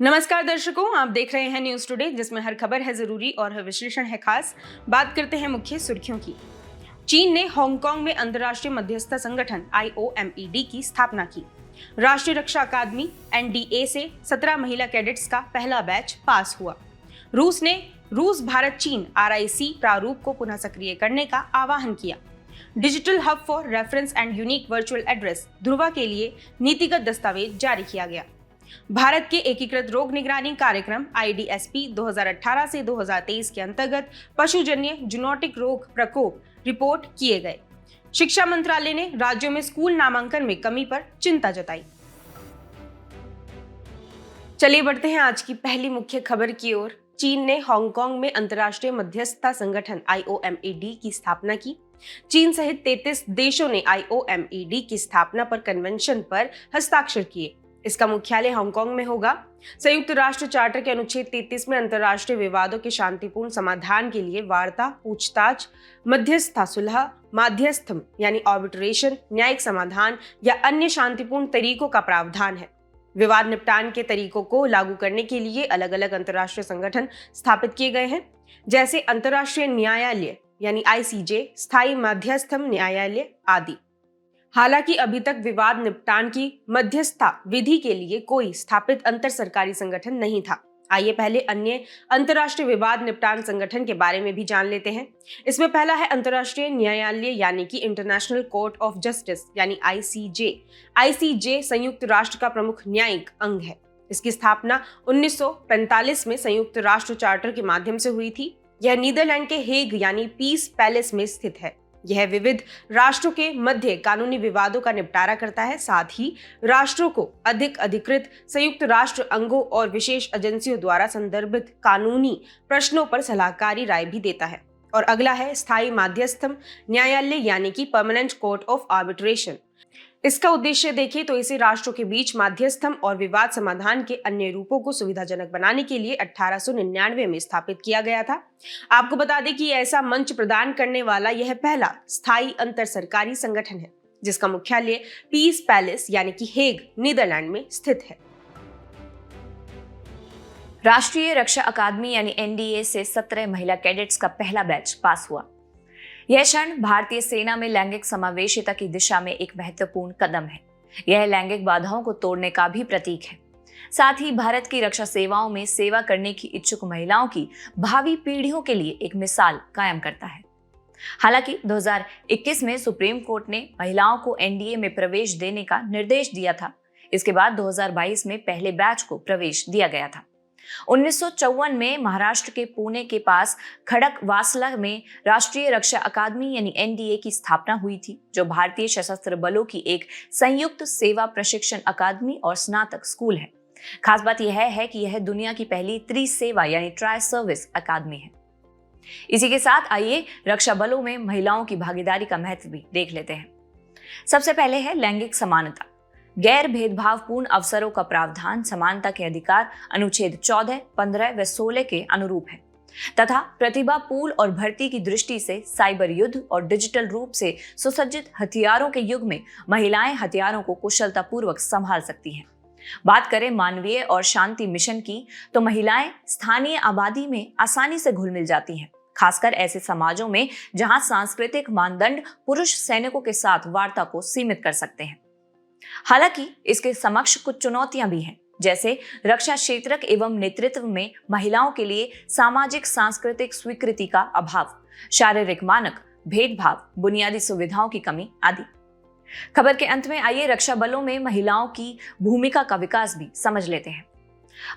नमस्कार दर्शकों, आप देख रहे हैं न्यूज टुडे, जिसमें हर खबर है जरूरी और हर विश्लेषण है खास। बात करते हैं मुख्य सुर्खियों की। चीन ने हांगकांग में अंतर्राष्ट्रीय मध्यस्थता संगठन IOMED की स्थापना की। राष्ट्रीय रक्षा अकादमी NDA से 17 महिला कैडेट्स का पहला बैच पास हुआ। रूस ने रूस भारत चीन RIC प्रारूप को पुनः सक्रिय करने का आह्वान किया। Digital hub for reference and unique virtual address Dhruva के लिए नीतिगत दस्तावेज जारी किया गया। भारत के एकीकृत रोग निगरानी कार्यक्रम IDSP 2018 से 2023 के अंतर्गत पशुजन्य जूनोटिक रोग प्रकोप रिपोर्ट किए गए। शिक्षा मंत्रालय ने राज्यों में स्कूल नामांकन में कमी पर चिंता जताई। चलिए बढ़ते हैं आज की पहली मुख्य खबर की ओर। चीन ने हांगकांग में अंतर्राष्ट्रीय मध्यस्थता संगठन IOMED की स्थापना की। चीन सहित 33 देशों ने IOMED की स्थापना पर कन्वेंशन पर हस्ताक्षर किए। इसका मुख्यालय हांगकांग में होगा। संयुक्त राष्ट्र चार्टर के अनुच्छेद 33 में अंतर्राष्ट्रीय विवादों के शांतिपूर्ण समाधान के लिए वार्ता, पूछताछ, मध्यस्थता, सुलह, माध्यस्थम यानी आर्बिट्रेशन, न्यायिक समाधान या अन्य शांतिपूर्ण तरीकों का प्रावधान है। विवाद निपटान के तरीकों को लागू करने के लिए अलग अलग अंतर्राष्ट्रीय संगठन स्थापित किए गए हैं, जैसे अंतर्राष्ट्रीय न्यायालय यानी ICJ, स्थायी मध्यस्थम न्यायालय आदि। हालांकि अभी तक विवाद निपटान की मध्यस्थता विधि के लिए कोई स्थापित अंतर सरकारी संगठन नहीं था। आइए पहले अन्य अंतर्राष्ट्रीय विवाद निपटान संगठन के बारे में भी जान लेते हैं। इसमें पहला है अंतर्राष्ट्रीय न्यायालय यानी कि इंटरनेशनल कोर्ट ऑफ जस्टिस यानी ICJ। ICJ संयुक्त राष्ट्र का प्रमुख न्यायिक अंग है। इसकी स्थापना 1945 में संयुक्त राष्ट्र चार्टर के माध्यम से हुई थी। यह नीदरलैंड के हेग यानी पीस पैलेस में स्थित है। यह विविध राष्ट्रों के मध्य कानूनी विवादों का निपटारा करता है। साथ ही राष्ट्रों को अधिक अधिकृत संयुक्त राष्ट्र अंगों और विशेष एजेंसियों द्वारा संदर्भित कानूनी प्रश्नों पर सलाहकारी राय भी देता है। और अगला है स्थायी माध्यस्थम न्यायालय यानी कि परमानेंट कोर्ट ऑफ आर्बिट्रेशन। इसका उद्देश्य देखें तो इसे राष्ट्रों के बीच माध्यस्थम और विवाद समाधान के अन्य रूपों को सुविधाजनक बनाने के लिए 1899 में स्थापित किया गया था। आपको बता दें कि ऐसा मंच प्रदान करने वाला यह पहला स्थायी अंतर सरकारी संगठन है, जिसका मुख्यालय पीस पैलेस यानी कि हेग, नीदरलैंड में स्थित है। राष्ट्रीय रक्षा अकादमी यानी NDA से 17 महिला कैडेट्स का पहला बैच पास हुआ। यह क्षण भारतीय सेना में लैंगिक समावेशिता की दिशा में एक महत्वपूर्ण कदम है। यह लैंगिक बाधाओं को तोड़ने का भी प्रतीक है। साथ ही भारत की रक्षा सेवाओं में सेवा करने की इच्छुक महिलाओं की भावी पीढ़ियों के लिए एक मिसाल कायम करता है। हालांकि 2021 में सुप्रीम कोर्ट ने महिलाओं को NDA में प्रवेश देने का निर्देश दिया था। इसके बाद 2022 में पहले बैच को प्रवेश दिया गया था। 1954 में महाराष्ट्र के पुणे के पास खड़कवासला में राष्ट्रीय रक्षा अकादमी यानी NDA की स्थापना हुई थी, जो भारतीय सशस्त्र बलों की एक संयुक्त सेवा प्रशिक्षण अकादमी और स्नातक स्कूल है। खास बात यह है कि यह दुनिया की पहली त्रिसेवा यानी ट्राई सर्विस अकादमी है। इसी के साथ आइए रक्षा बलों में महिलाओं की भागीदारी का महत्व भी देख लेते हैं। सबसे पहले है लैंगिक समानता। गैर भेदभावपूर्ण अवसरों का प्रावधान समानता के अधिकार अनुच्छेद 14, 15 व 16 के अनुरूप है तथा प्रतिभा पूल और भर्ती की दृष्टि से साइबर युद्ध और डिजिटल रूप से सुसज्जित हथियारों के युग में महिलाएं हथियारों को कुशलतापूर्वक संभाल सकती हैं। बात करें मानवीय और शांति मिशन की, तो महिलाएं स्थानीय आबादी में आसानी से घुल मिल जाती हैं, खासकर ऐसे समाजों में जहां सांस्कृतिक मानदंड पुरुष सैनिकों के साथ वार्ता को सीमित कर सकते हैं। हालांकि इसके समक्ष कुछ चुनौतियां भी हैं, जैसे रक्षा क्षेत्र एवं नेतृत्व में महिलाओं के लिए सामाजिक सांस्कृतिक स्वीकृति का अभाव, शारीरिक मानक, भेदभाव, बुनियादी सुविधाओं की कमी आदि। खबर के अंत में आइए रक्षा बलों में महिलाओं की भूमिका का विकास भी समझ लेते हैं।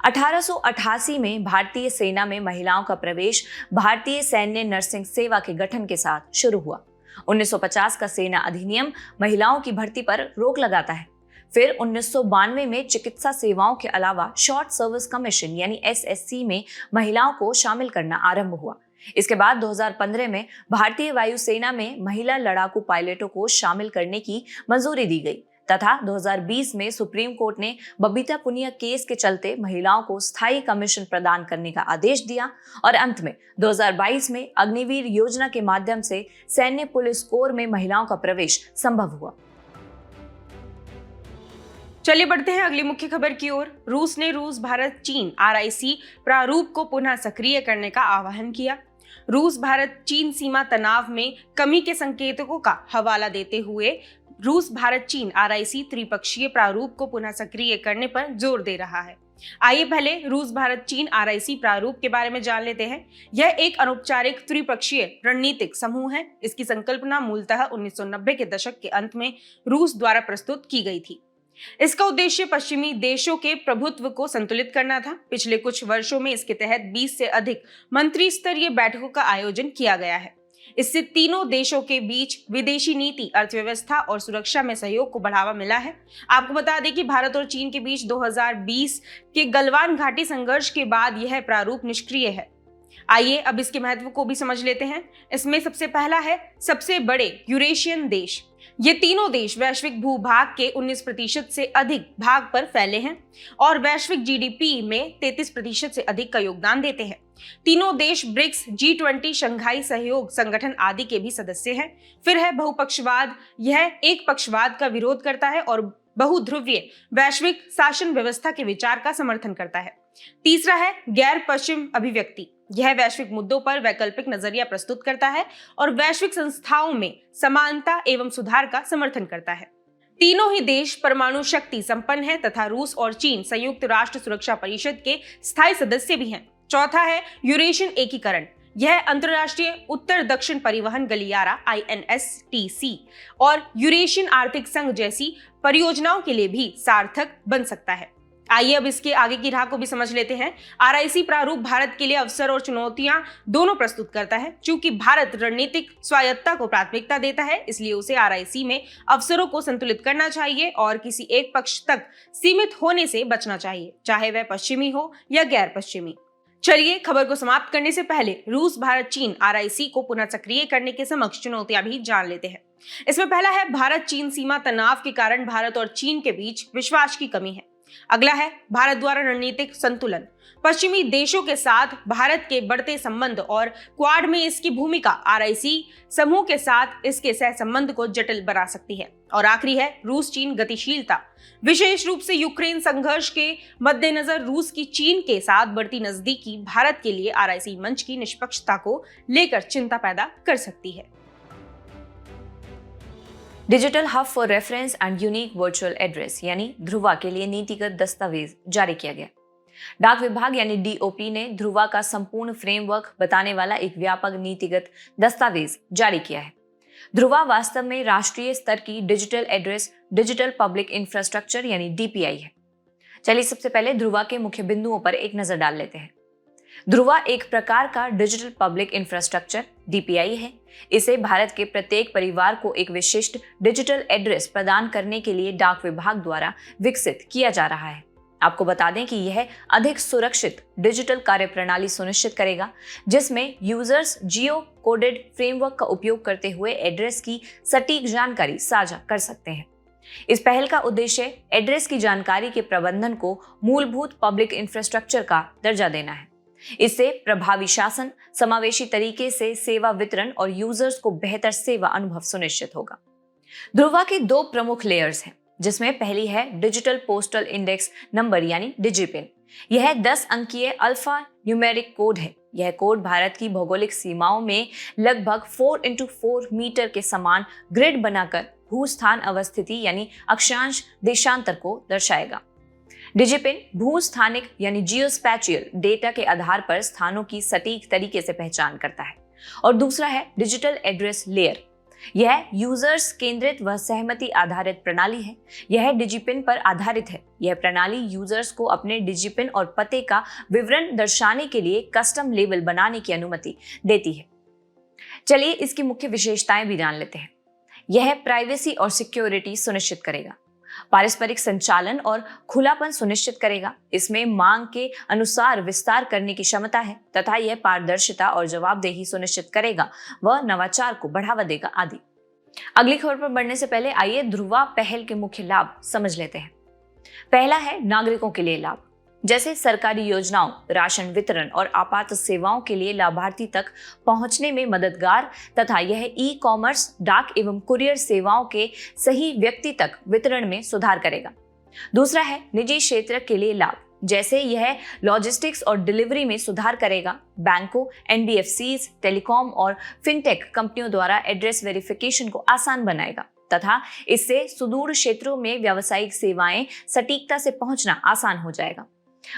1888 में भारतीय सेना में महिलाओं का प्रवेश भारतीय सैन्य नर्सिंग सेवा के गठन के साथ शुरू हुआ। 1950 का सेना अधिनियम महिलाओं की भर्ती पर रोक लगाता है। फिर 1992 में चिकित्सा सेवाओं के अलावा शॉर्ट सर्विस कमीशन यानी SSC में महिलाओं को शामिल करना आरंभ हुआ। इसके बाद 2015 में भारतीय वायुसेना में महिला लड़ाकू पायलटों को शामिल करने की मंजूरी दी गई तथा 2020 में सुप्रीम कोर्ट ने बबीता पुनिया केस के चलते महिलाओं को स्थायी कमीशन प्रदान करने का आदेश दिया और अंत में 2022 में अग्निवीर योजना के माध्यम से सैन्य पुलिस कोर में महिलाओं का प्रवेश संभव हुआ। चलिए बढ़ते हैं अगली मुख्य खबर की ओर। रूस ने रूस भारत चीन RIC प्रारूप को पुनः सक्रिय करने का आह्वान किया। रूस भारत चीन सीमा तनाव में कमी के संकेतकों का हवाला देते हुए रूस भारत चीन RIC त्रिपक्षीय प्रारूप को पुनः सक्रिय करने पर जोर दे रहा है। आइए पहले रूस भारत चीन RIC प्रारूप के बारे में जान लेते हैं। यह एक अनौपचारिक त्रिपक्षीय रणनीतिक समूह है। इसकी संकल्पना मूलतः 1990 के दशक के अंत में रूस द्वारा प्रस्तुत की गई थी। इसका उद्देश्य पश्चिमी देशों के प्रभुत्व को संतुलित करना था। पिछले कुछ वर्षों में इसके तहत 20 से अधिक मंत्री स्तरीय बैठकों का आयोजन किया गया है। इससे तीनों देशों के बीच विदेशी नीति, अर्थव्यवस्था और सुरक्षा में सहयोग को बढ़ावा मिला है। आपको बता दें कि भारत और चीन के बीच 2020 के गलवान घाटी संघर्ष के बाद यह प्रारूप निष्क्रिय है। आइए अब इसके महत्व को भी समझ लेते हैं। इसमें सबसे पहला है सबसे बड़े यूरेशियन देश। ये तीनों देश वैश्विक भूभाग के 19% से अधिक भाग पर फैले हैं और वैश्विक GDP में 33% से अधिक का योगदान देते हैं। तीनों देश ब्रिक्स, G20, शंघाई सहयोग संगठन आदि के भी सदस्य हैं। फिर है बहुपक्षवाद। यह एक पक्षवाद का विरोध करता है और बहुध्रुवीय वैश्विक शासन व्यवस्था के विचार का समर्थन करता है। तीसरा है गैर पश्चिम अभिव्यक्ति। यह वैश्विक मुद्दों पर वैकल्पिक नजरिया प्रस्तुत करता है और वैश्विक संस्थाओं में समानता एवं सुधार का समर्थन करता है। तीनों ही देश परमाणु शक्ति संपन्न है तथा रूस और चीन संयुक्त राष्ट्र सुरक्षा परिषद के स्थायी सदस्य भी हैं। चौथा है यूरेशियन एकीकरण। यह अंतरराष्ट्रीय उत्तर दक्षिण परिवहन गलियारा INSTC और यूरेशियन आर्थिक संघ जैसी परियोजनाओं के लिए भी सार्थक बन सकता है। आइए अब इसके आगे की राह को भी समझ लेते हैं। RIC प्रारूप भारत के लिए अवसर और चुनौतियां दोनों प्रस्तुत करता है। चूंकि भारत रणनीतिक स्वायत्तता को प्राथमिकता देता है, इसलिए उसे RIC में अवसरों को संतुलित करना चाहिए और किसी एक पक्ष तक सीमित होने से बचना चाहिए, चाहे वह पश्चिमी हो या गैर पश्चिमी। चलिए खबर को समाप्त करने से पहले रूस भारत चीन RIC को पुनः सक्रिय करने के समक्ष चुनौतियां भी जान लेते हैं। इसमें पहला है भारत चीन सीमा तनाव के कारण भारत और चीन के बीच विश्वास की कमी है। अगला है भारत द्वारा रणनीतिक संतुलन। पश्चिमी देशों के साथ भारत के बढ़ते संबंध और क्वाड में इसकी भूमिका RIC समूह के साथ इसके सह संबंध को जटिल बना सकती है। और आखिरी है रूस चीन गतिशीलता। विशेष रूप से यूक्रेन संघर्ष के मद्देनजर रूस की चीन के साथ बढ़ती नजदीकी भारत के लिए RIC मंच की निष्पक्षता को लेकर चिंता पैदा कर सकती है। Digital hub for reference and unique virtual address यानी ध्रुवा के लिए नीतिगत दस्तावेज जारी किया गया। डाक विभाग यानी DOP ने ध्रुवा का संपूर्ण फ्रेमवर्क बताने वाला एक व्यापक नीतिगत दस्तावेज जारी किया है। ध्रुवा वास्तव में राष्ट्रीय स्तर की digital address digital public infrastructure यानी DPI है। चलिए सबसे पहले ध्रुवा के मुख्य बिंदुओं पर एक नजर डाल लेते हैं। ध्रुवा एक प्रकार का डिजिटल पब्लिक इंफ्रास्ट्रक्चर DPI है। इसे भारत के प्रत्येक परिवार को एक विशिष्ट डिजिटल एड्रेस प्रदान करने के लिए डाक विभाग द्वारा विकसित किया जा रहा है। आपको बता दें कि यह अधिक सुरक्षित डिजिटल कार्यप्रणाली सुनिश्चित करेगा, जिसमें यूजर्स जियो कोडेड फ्रेमवर्क का उपयोग करते हुए एड्रेस की सटीक जानकारी साझा कर सकते हैं। इस पहल का उद्देश्य एड्रेस की जानकारी के प्रबंधन को मूलभूत पब्लिक इंफ्रास्ट्रक्चर का दर्जा देना है। इससे प्रभावी शासन, समावेशी तरीके से सेवा वितरण और यूजर्स को बेहतर सेवा अनुभव सुनिश्चित होगा। ध्रुवा के दो प्रमुख लेयर्स हैं, जिसमें पहली है डिजिटल पोस्टल इंडेक्स नंबर यानी डिजिपिन। यह 10 अंकीय अल्फा न्यूमेरिक कोड है। यह कोड भारत की भौगोलिक सीमाओं में लगभग 4x4 मीटर के समान ग्रिड बनाकर भूस्थान अवस्थिति यानी अक्षांश देशांतर को दर्शाएगा। डिजिपिन भूस्थानिक यानी जियोस्पैशियल डेटा के आधार पर स्थानों की सटीक तरीके से पहचान करता है। और दूसरा है डिजिटल एड्रेस लेयर। यह यूजर्स केंद्रित व सहमति आधारित प्रणाली है। यह डिजिपिन पर आधारित है। यह प्रणाली यूजर्स को अपने डिजिपिन और पते का विवरण दर्शाने के लिए कस्टम लेबल बनाने की अनुमति देती है। चलिए इसकी मुख्य विशेषताएं भी जान लेते हैं। यह प्राइवेसी और सिक्योरिटी सुनिश्चित करेगा, पारस्परिक संचालन और खुलापन सुनिश्चित करेगा। इसमें मांग के अनुसार विस्तार करने की क्षमता है तथा यह पारदर्शिता और जवाबदेही सुनिश्चित करेगा व नवाचार को बढ़ावा देगा आदि। अगली खबर पर बढ़ने से पहले आइए ध्रुवा पहल के मुख्य लाभ समझ लेते हैं। पहला है नागरिकों के लिए लाभ, जैसे सरकारी योजनाओं, राशन वितरण और आपात सेवाओं के लिए लाभार्थी तक पहुंचने में मददगार तथा यह ई-कॉमर्स, डाक एवं कुरियर सेवाओं के सही व्यक्ति तक वितरण में सुधार करेगा। दूसरा है निजी क्षेत्र के लिए लाभ, जैसे यह लॉजिस्टिक्स और डिलीवरी में सुधार करेगा। बैंकों, एनबीएफसीज, टेलीकॉम और फिनटेक कंपनियों द्वारा एड्रेस वेरिफिकेशन को आसान बनाएगा तथा इससे सुदूर क्षेत्रों में व्यावसायिक सेवाएं सटीकता से पहुंचना आसान हो जाएगा।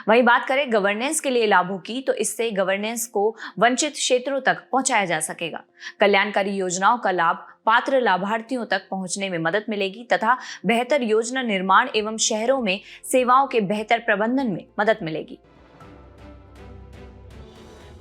वहीं बात करें गवर्नेंस के लिए लाभों की, तो इससे गवर्नेंस को वंचित क्षेत्रों तक पहुंचाया जा सकेगा। कल्याणकारी योजनाओं का लाभ पात्र लाभार्थियों तक पहुंचने में मदद मिलेगी तथा बेहतर योजना निर्माण एवं शहरों में सेवाओं के बेहतर प्रबंधन में मदद मिलेगी।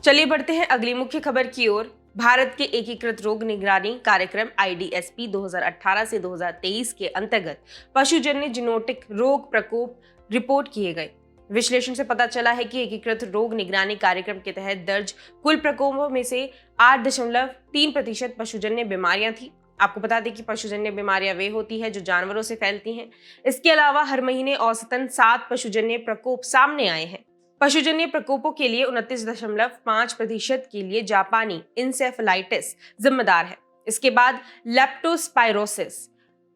चलिए बढ़ते हैं अगली मुख्य खबर की ओर। भारत के एकीकृत रोग निगरानी कार्यक्रम IDSP 2018 से 2023 के अंतर्गत पशुजन्य जीनोटिक रोग प्रकोप रिपोर्ट किए गए। विश्लेषण से पता चला है कि एकीकृत रोग निगरानी कार्यक्रम के तहत दर्ज कुल प्रकोपों में से 8.3% पशुजन्य बीमारियां थी। आपको बता दें कि पशुजन्य बीमारियां वे होती है जो जानवरों से फैलती हैं। इसके अलावा हर महीने औसतन 7 पशुजन्य प्रकोप सामने आए हैं। पशुजन्य प्रकोपों के लिए 29.5% के लिए जापानी इंसेफेलाइटिस जिम्मेदार है। इसके बाद लेप्टोस्पायरोसिस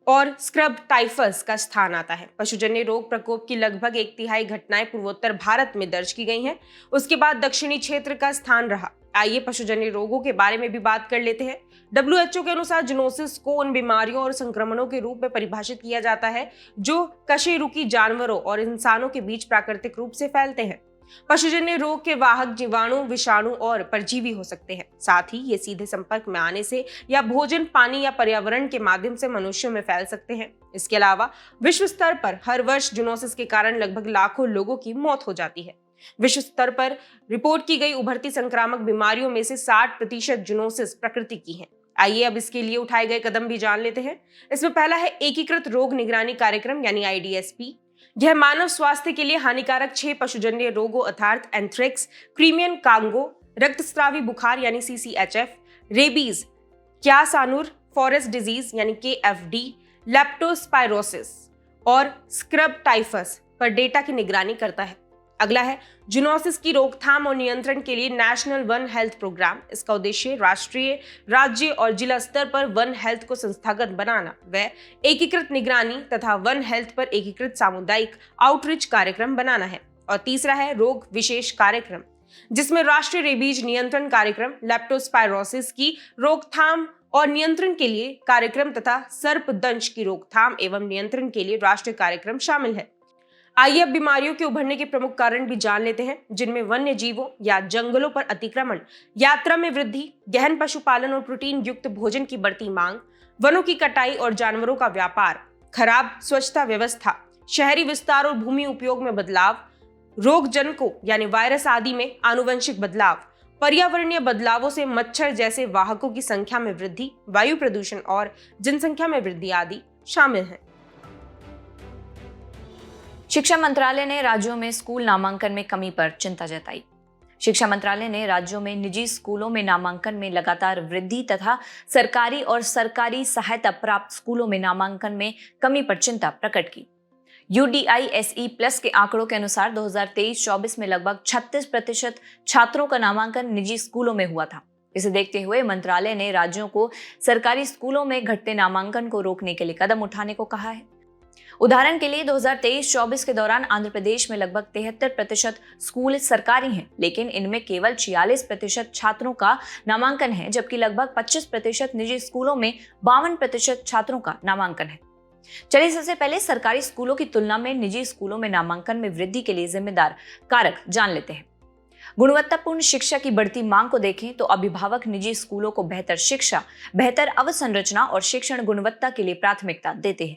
और स्क्रब टाइफस का स्थान आता है। पशुजन्य रोग प्रकोप की लगभग 1/3 घटनाएं पूर्वोत्तर भारत में दर्ज की गई हैं। उसके बाद दक्षिणी क्षेत्र का स्थान रहा। आइए पशुजन्य रोगों के बारे में भी बात कर लेते हैं। WHO के अनुसार जूनोसिस को उन बीमारियों और संक्रमणों के रूप में परिभाषित किया जाता है जो कशेरुकी जानवरों और इंसानों के बीच प्राकृतिक रूप से फैलते हैं। पशुजन्य रोग के वाहक जीवाणु, विषाणु और परजीवी हो सकते हैं। साथ ही ये सीधे संपर्क में आने से या भोजन, पानी या पर्यावरण के माध्यम से मनुष्यों में फैल सकते हैं। इसके अलावा विश्व स्तर पर हर वर्ष जूनोसिस के कारण लगभग लाखों लोगों की मौत हो जाती है। विश्व स्तर पर रिपोर्ट की गई उभरती संक्रामक बीमारियों में से 60% जूनोसिस प्रकृति की है। आइए अब इसके लिए उठाए गए कदम भी जान लेते हैं। इसमें पहला है एकीकृत रोग निगरानी कार्यक्रम यानी IDSP। यह मानव स्वास्थ्य के लिए हानिकारक 6 पशुजन्य रोगों अर्थात एंथ्रेक्स, क्रीमियन कांगो, रक्तस्रावी बुखार यानी CCHF, रेबीज, क्यासानुर, फॉरेस्ट डिजीज यानी KFD, लेप्टोस्पायरोसिस और स्क्रब टाइफस पर डेटा की निगरानी करता है। अगला है जूनोसिस की रोकथाम और नियंत्रण के लिए नेशनल वन हेल्थ प्रोग्राम। इसका उद्देश्य राष्ट्रीय, राज्य और जिला स्तर पर वन हेल्थ को संस्थागत बनाना व एकीकृत निगरानी तथा वन हेल्थ पर एकीकृत सामुदायिक आउटरीच कार्यक्रम बनाना है। और तीसरा है रोग विशेष कार्यक्रम, जिसमें राष्ट्रीय रेबीज नियंत्रण कार्यक्रम, लेप्टोस्पायरोसिस की रोकथाम और नियंत्रण के लिए कार्यक्रम तथा सर्पदंश की रोकथाम एवं नियंत्रण के लिए राष्ट्रीय कार्यक्रम शामिल है। आइए अब बीमारियों के उभरने के प्रमुख कारण भी जान लेते हैं, जिनमें वन्य जीवों या जंगलों पर अतिक्रमण, यात्रा में वृद्धि, गहन पशुपालन और प्रोटीन युक्त भोजन की बढ़ती मांग, वनों की कटाई और जानवरों का व्यापार, खराब स्वच्छता व्यवस्था, शहरी विस्तार और भूमि उपयोग में बदलाव, रोग जनकों यानी वायरस आदि में आनुवंशिक बदलाव, पर्यावरणीय बदलावों से मच्छर जैसे वाहकों की संख्या में वृद्धि, वायु प्रदूषण और जनसंख्या में वृद्धि आदि शामिल हैं। शिक्षा मंत्रालय ने राज्यों में स्कूल नामांकन में कमी पर चिंता जताई। शिक्षा मंत्रालय ने राज्यों में निजी स्कूलों में नामांकन में लगातार वृद्धि तथा सरकारी और सरकारी सहायता प्राप्त स्कूलों में नामांकन में कमी पर चिंता प्रकट की। UDISE+ के आंकड़ों के अनुसार 2023-24 में लगभग 36% छात्रों का नामांकन निजी स्कूलों में हुआ था। इसे देखते हुए मंत्रालय ने राज्यों को सरकारी स्कूलों में घटते नामांकन को रोकने के लिए कदम उठाने को कहा है। उदाहरण के लिए 2023-24 के दौरान आंध्र प्रदेश में लगभग 73% स्कूल सरकारी हैं, लेकिन इनमें केवल 46% छात्रों का नामांकन है, जबकि लगभग 25% निजी स्कूलों में 52% छात्रों का नामांकन है। चलिए सबसे पहले सरकारी स्कूलों की तुलना में निजी स्कूलों में नामांकन में वृद्धि के लिए जिम्मेदार कारक जान लेते हैं। गुणवत्तापूर्ण शिक्षा की बढ़ती मांग को देखें तो अभिभावक निजी स्कूलों को बेहतर शिक्षा, बेहतर अवसंरचना और शिक्षण गुणवत्ता के लिए प्राथमिकता देते हैं।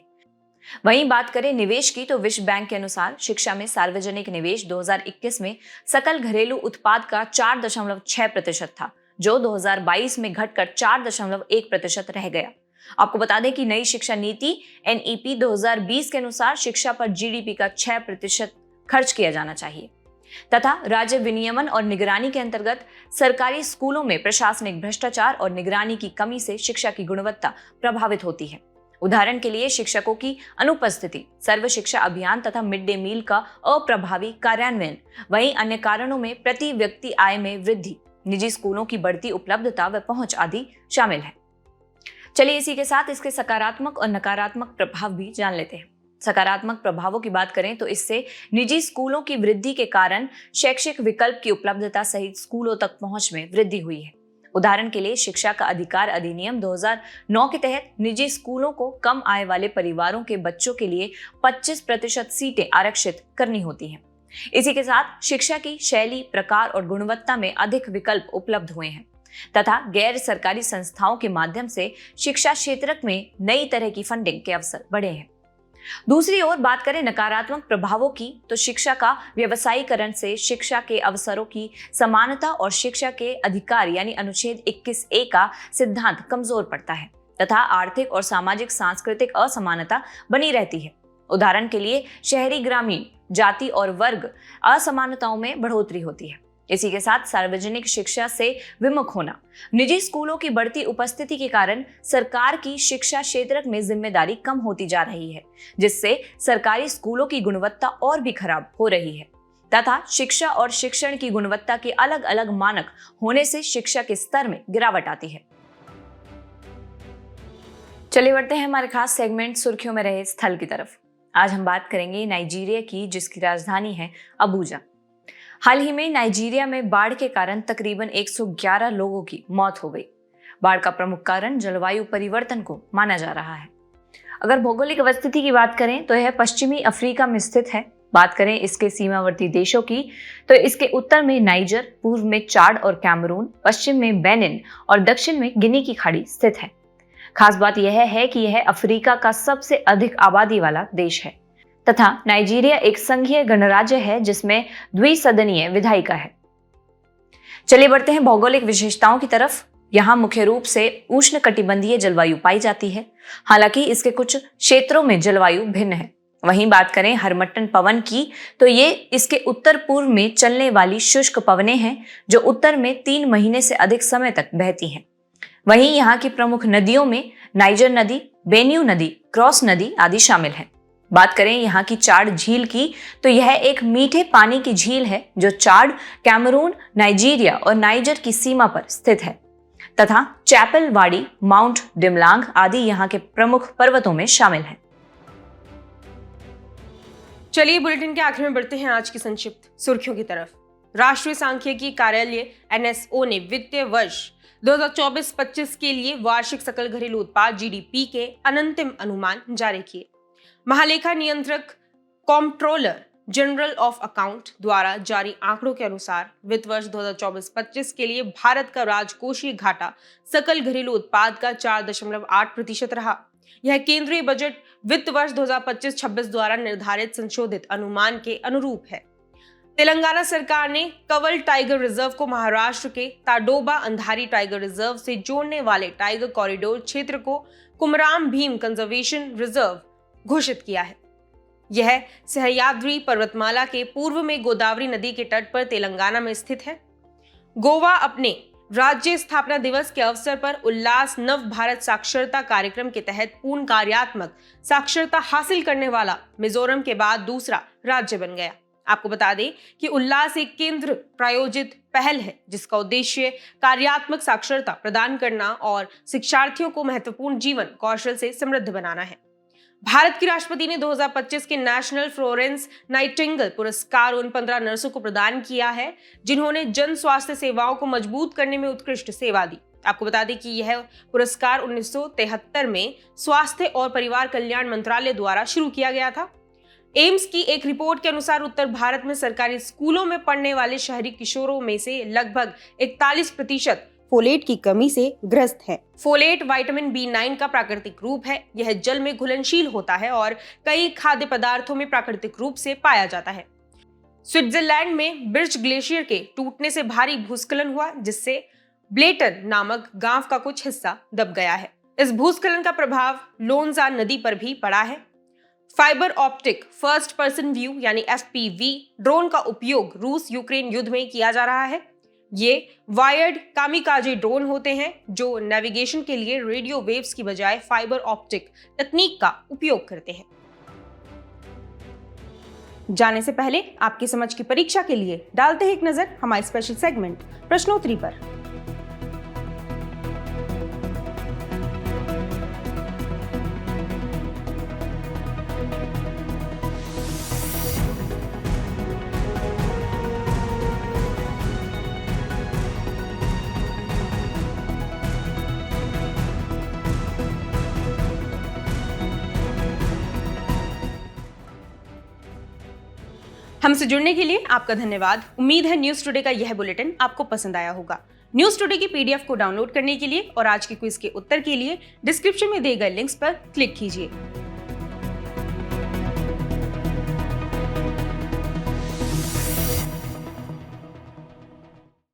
वहीं बात करें निवेश की, तो विश्व बैंक के अनुसार शिक्षा में सार्वजनिक निवेश 2021 में सकल घरेलू उत्पाद का 4.6% था, जो 2022 में घटकर 4.1% रह गया। आपको बता दें कि नई शिक्षा नीति NEP 2020 के अनुसार शिक्षा पर GDP का 6% खर्च किया जाना चाहिए तथा राज्य विनियमन और निगरानी के अंतर्गत सरकारी स्कूलों में प्रशासनिक भ्रष्टाचार और निगरानी की कमी से शिक्षा की गुणवत्ता प्रभावित होती है। उदाहरण के लिए शिक्षकों की अनुपस्थिति, सर्व शिक्षा अभियान तथा मिड डे मील का अप्रभावी कार्यान्वयन, वहीं अन्य कारणों में प्रति व्यक्ति आय में वृद्धि, निजी स्कूलों की बढ़ती उपलब्धता व पहुंच आदि शामिल है। चलिए इसी के साथ इसके सकारात्मक और नकारात्मक प्रभाव भी जान लेते हैं। सकारात्मक प्रभावों की बात करें तो इससे निजी स्कूलों की वृद्धि के कारण शैक्षिक विकल्प की उपलब्धता सहित स्कूलों तक पहुंच में वृद्धि हुई है। उदाहरण के लिए शिक्षा का अधिकार अधिनियम 2009 के तहत निजी स्कूलों को कम आय वाले परिवारों के बच्चों के लिए 25% सीटें आरक्षित करनी होती हैं। इसी के साथ शिक्षा की शैली, प्रकार और गुणवत्ता में अधिक विकल्प उपलब्ध हुए हैं तथा गैर सरकारी संस्थाओं के माध्यम से शिक्षा क्षेत्र में नई तरह की फंडिंग के अवसर बढ़े हैं। दूसरी ओर बात करें नकारात्मक प्रभावों की तो शिक्षा का व्यवसायीकरण से शिक्षा के अवसरों की समानता और शिक्षा के अधिकार यानी अनुच्छेद 21A का सिद्धांत कमजोर पड़ता है तथा आर्थिक और सामाजिक सांस्कृतिक असमानता बनी रहती है। उदाहरण के लिए शहरी ग्रामीण जाति और वर्ग असमानताओं में बढ़ोतरी होती है। इसी के साथ सार्वजनिक शिक्षा से विमुख होना, निजी स्कूलों की बढ़ती उपस्थिति के कारण सरकार की शिक्षा क्षेत्र में जिम्मेदारी कम होती जा रही है, जिससे सरकारी स्कूलों की गुणवत्ता और भी खराब हो रही है तथा शिक्षा और शिक्षण की गुणवत्ता के अलग अलग मानक होने से शिक्षा के स्तर में गिरावट आती है। चलिए बढ़ते हैं हमारे खास सेगमेंट सुर्खियों में रहे स्थल की तरफ। आज हम बात करेंगे नाइजीरिया की, जिसकी राजधानी है अबूजा। हाल ही में नाइजीरिया में बाढ़ के कारण तकरीबन 111 लोगों की मौत हो गई। बाढ़ का प्रमुख कारण जलवायु परिवर्तन को माना जा रहा है। अगर भौगोलिक अवस्थिति की बात करें तो यह पश्चिमी अफ्रीका में स्थित है। बात करें इसके सीमावर्ती देशों की तो इसके उत्तर में नाइजर, पूर्व में चाड और कैमरून, पश्चिम में बेनिन और दक्षिण में गिनी की खाड़ी स्थित है। खास बात यह है कि यह अफ्रीका का सबसे अधिक आबादी वाला देश है तथा नाइजीरिया एक संघीय गणराज्य है जिसमें द्विसदनीय विधायिका है। चलिए बढ़ते हैं भौगोलिक विशेषताओं की तरफ। यहाँ मुख्य रूप से उष्णकटिबंधीय जलवायु पाई जाती है, हालांकि इसके कुछ क्षेत्रों में जलवायु भिन्न है। वहीं बात करें हरमट्टन पवन की तो ये इसके उत्तर पूर्व में चलने वाली शुष्क पवनें हैं जो उत्तर में 3 महीने से अधिक समय तक बहती हैं। वहीं यहाँ की प्रमुख नदियों में नाइजर नदी, बेन्यू नदी, क्रॉस नदी आदि शामिल हैं। बात करें यहाँ की चाड झील की तो यह एक मीठे पानी की झील है जो चाड, कैमरून, नाइजीरिया और नाइजर की सीमा पर स्थित है तथा चैपल वाडी, माउंट डिमलांग आदि यहाँ के प्रमुख पर्वतों में शामिल हैं। चलिए बुलेटिन के आखिर में बढ़ते हैं आज की संक्षिप्त सुर्खियों की तरफ। राष्ट्रीय सांख्यिकी कार्यालय NSO ने वित्तीय वर्ष 2024-25 के लिए वार्षिक सकल घरेलू उत्पाद GDP के अनंतिम अनुमान जारी किए। महालेखा नियंत्रक कॉम्प्ट्रोलर जनरल ऑफ अकाउंट द्वारा जारी आंकड़ों के अनुसार वित्त वर्ष 2024-25 के लिए भारत का राजकोषीय घाटा सकल घरेलू उत्पाद का 4.8% रहा। यह केंद्रीय बजट वित्त वर्ष 2025-26 द्वारा निर्धारित संशोधित अनुमान के अनुरूप है। तेलंगाना सरकार ने कवल टाइगर रिजर्व को महाराष्ट्र के ताडोबा अंधारी टाइगर रिजर्व से जोड़ने वाले टाइगर कॉरिडोर क्षेत्र को कुमराम भीम कंजर्वेशन रिजर्व घोषित किया है। यह सह्याद्री पर्वतमाला के पूर्व में गोदावरी नदी के तट पर तेलंगाना में स्थित है। गोवा अपने राज्य स्थापना दिवस के अवसर पर उल्लास नव भारत साक्षरता कार्यक्रम के तहत पूर्ण कार्यात्मक साक्षरता हासिल करने वाला मिजोरम के बाद दूसरा राज्य बन गया। आपको बता दें कि उल्लास एक केंद्र प्रायोजित पहल है जिसका उद्देश्य कार्यात्मक साक्षरता प्रदान करना और शिक्षार्थियों को महत्वपूर्ण जीवन कौशल से समृद्ध बनाना है। भारत की राष्ट्रपति ने 2025 के नेशनल फ्लोरेंस नाइटिंगेल पुरस्कार उन 15 नर्सों को प्रदान किया है जिन्होंने जन स्वास्थ्य सेवाओं को मजबूत करने में उत्कृष्ट सेवा दी। आपको बता दें कि यह पुरस्कार 1973 में स्वास्थ्य और परिवार कल्याण मंत्रालय द्वारा शुरू किया गया था। एम्स की एक रिपोर्ट के अनुसार उत्तर भारत में सरकारी स्कूलों में पढ़ने वाले शहरी किशोरों में से लगभग 41% फोलेट की कमी से ग्रस्त है। फोलेट विटामिन B9 का प्राकृतिक रूप है। यह जल में घुलनशील होता है और कई खाद्य पदार्थों में प्राकृतिक रूप से पाया जाता है। स्विट्जरलैंड में बिर्च ग्लेशियर के टूटने से भारी भूस्खलन हुआ जिससे ब्लेटन नामक गांव का कुछ हिस्सा दब गया है। इस भूस्खलन का प्रभाव लोन्जा नदी पर भी पड़ा है। Fibre optic first person view यानी FPV ड्रोन का उपयोग रूस यूक्रेन युद्ध में किया जा रहा है। ये वायर्ड कामिकाजे ड्रोन होते हैं जो नेविगेशन के लिए रेडियो वेव्स की बजाय फाइबर ऑप्टिक तकनीक का उपयोग करते हैं। जाने से पहले आपकी समझ की परीक्षा के लिए डालते हैं एक नजर हमारे स्पेशल सेगमेंट प्रश्नोत्तरी पर। हमसे जुड़ने के लिए आपका धन्यवाद। उम्मीद है न्यूज टुडे का यह बुलेटिन आपको पसंद आया होगा। न्यूज टुडे की पीडीएफ को डाउनलोड करने के लिए और आज के क्विज के उत्तर के लिए डिस्क्रिप्शन में दिए गए लिंक्स पर क्लिक कीजिए।